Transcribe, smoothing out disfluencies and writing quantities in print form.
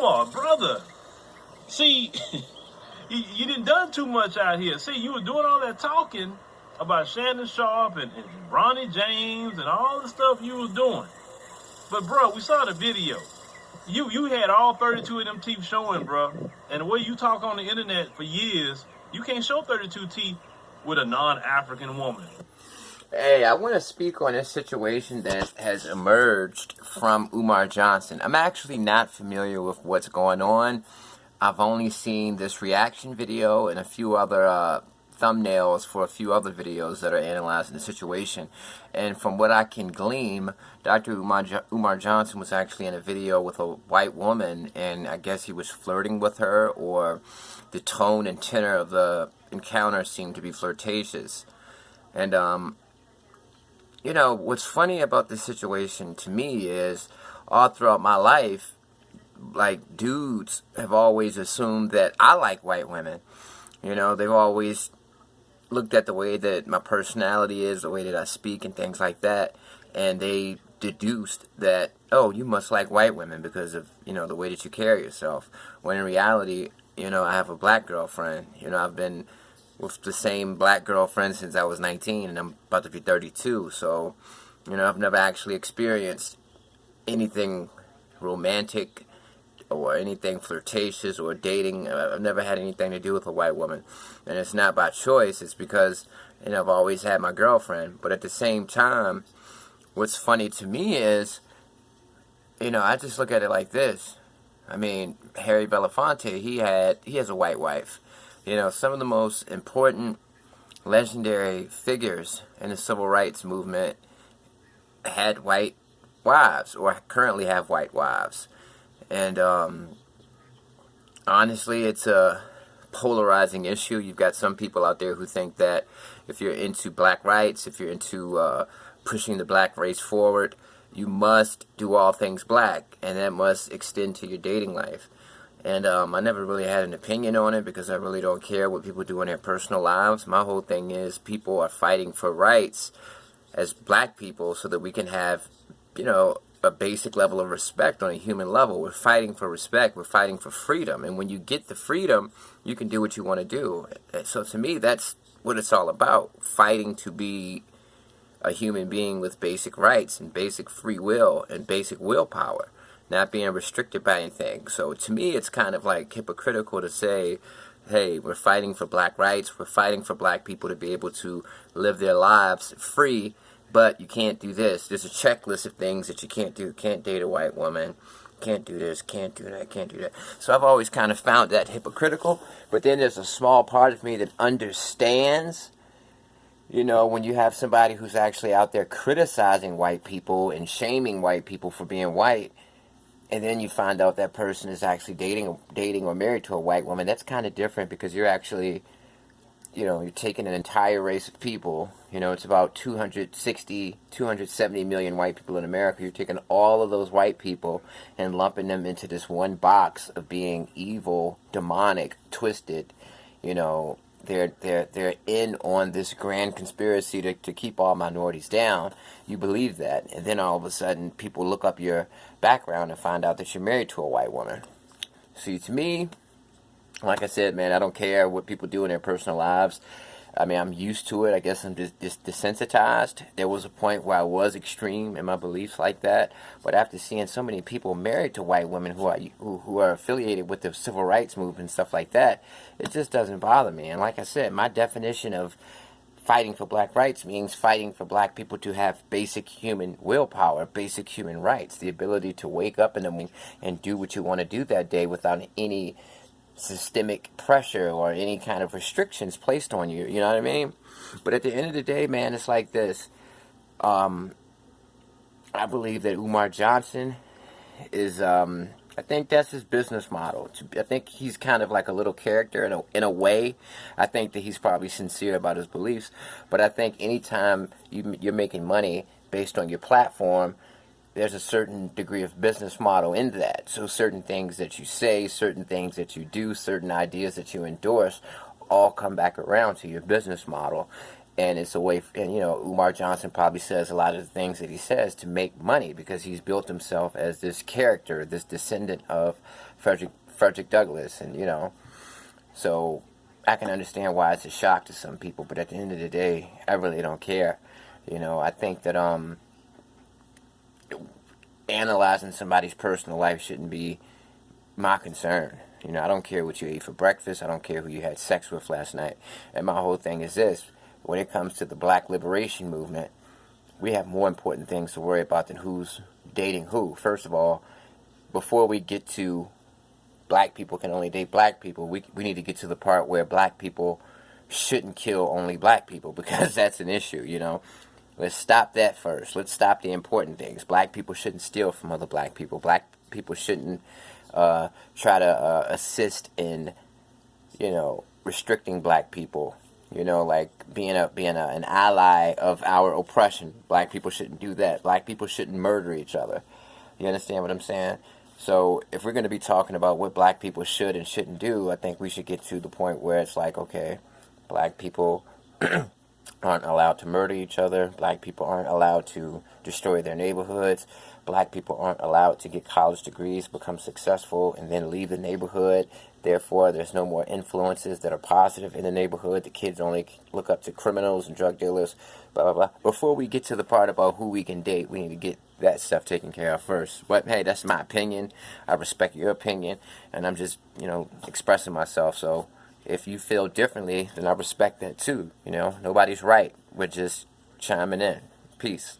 Umar, brother. See, you done too much out here. See, you were doing all that talking about Shannon Sharp and Ronnie James and all the stuff you was doing. But, bro, we saw the video. You had all 32 of them teeth showing, bro. And the way you talk on the internet for years, you can't show 32 teeth with a non-African woman. Hey, I want to speak on this situation that has emerged from Umar Johnson. I'm actually not familiar with what's going on. I've only seen this reaction video and a few other thumbnails for a few other videos that are analyzing the situation. And from what I can glean, Dr. Umar Johnson was actually in a video with a white woman, and I guess he was flirting with her, or the tone and tenor of the encounter seemed to be flirtatious. And, you know, what's funny about this situation to me is all throughout my life, like, dudes have always assumed that I like white women. You know, they've always looked at the way that my personality is, the way that I speak and things like that, and they deduced that, oh, you must like white women because of, you know, the way that you carry yourself. When in reality, you know, I have a black girlfriend. You know, I've been with the same black girlfriend since I was 19, and I'm about to be 32, so, you know, I've never actually experienced anything romantic or anything flirtatious or dating. I've never had anything to do with a white woman, and it's not by choice. It's because, you know, I've always had my girlfriend. But at the same time, what's funny to me is, you know, I just look at it like this. I mean, Harry Belafonte, he has a white wife. You know, some of the most important legendary figures in the civil rights movement had white wives, or currently have white wives. And honestly, it's a polarizing issue. You've got some people out there who think that if you're into black rights, if you're into pushing the black race forward, you must do all things black, and that must extend to your dating life. And I never really had an opinion on it because I really don't care what people do in their personal lives. My whole thing is people are fighting for rights as black people so that we can have, you know, a basic level of respect on a human level. We're fighting for respect. We're fighting for freedom. And when you get the freedom, you can do what you want to do. So to me, that's what it's all about. Fighting to be a human being with basic rights and basic free will and basic willpower, not being restricted by anything. So to me, it's kind of like hypocritical to say, hey, we're fighting for black rights. We're fighting for black people to be able to live their lives free, but you can't do this. There's a checklist of things that you can't do. Can't date a white woman. Can't do this. Can't do that. Can't do that. So I've always kind of found that hypocritical. But then there's a small part of me that understands, you know, when you have somebody who's actually out there criticizing white people and shaming white people for being white, and then you find out that person is actually dating or married to a white woman, that's kind of different because you're actually, you know, you're taking an entire race of people. You know, it's about 270 million white people in America. You're taking all of those white people and lumping them into this one box of being evil, demonic, twisted. You know, they're in on this grand conspiracy to keep all minorities down. You believe that, and then all of a sudden people look up your background and find out that you're married to a white woman. See, to me, like I said, man, I don't care what people do in their personal lives. I mean, I'm used to it. I guess I'm just desensitized. There was a point where I was extreme in my beliefs like that, but after seeing so many people married to white women who are affiliated with the civil rights movement and stuff like that, it just doesn't bother me. And like I said, my definition of fighting for black rights means fighting for black people to have basic human willpower, basic human rights, the ability to wake up in the morning and do what you want to do that day without any systemic pressure or any kind of restrictions placed on you. You know what I mean? But at the end of the day, man, it's like this. I believe that Umar Johnson is, I think that's his business model. I think he's kind of like a little character in a way. I think that he's probably sincere about his beliefs. But I think anytime you're making money based on your platform, there's a certain degree of business model in that. So certain things that you say, certain things that you do, certain ideas that you endorse all come back around to your business model. And it's a way, and Umar Johnson probably says a lot of the things that he says to make money because he's built himself as this character, this descendant of Frederick Douglass, and so I can understand why it's a shock to some people, but at the end of the day, I really don't care. I think that analyzing somebody's personal life shouldn't be my concern. I don't care what you ate for breakfast. I don't care who you had sex with last night. And my whole thing is this: when it comes to the Black liberation movement, we have more important things to worry about than who's dating who. First of all, before we get to black people can only date black people, we need to get to the part where black people shouldn't kill only black people, because that's an issue. Let's stop that first. Let's stop the important things. Black people shouldn't steal from other black people. Black people shouldn't try to assist in, restricting black people. Like being an ally of our oppression. Black people shouldn't do that. Black people shouldn't murder each other. You understand what I'm saying? So if we're going to be talking about what black people should and shouldn't do, I think we should get to the point where it's like, okay, black people aren't allowed to murder each other. Black people aren't allowed to destroy their neighborhoods. Black people aren't allowed to get college degrees, become successful, and then leave the neighborhood. Therefore, there's no more influences that are positive in the neighborhood. The kids only look up to criminals and drug dealers, blah, blah, blah. Before we get to the part about who we can date, we need to get that stuff taken care of first. But, hey, that's my opinion. I respect your opinion, and I'm just, expressing myself. So if you feel differently, then I respect that too. Nobody's right. We're just chiming in. Peace.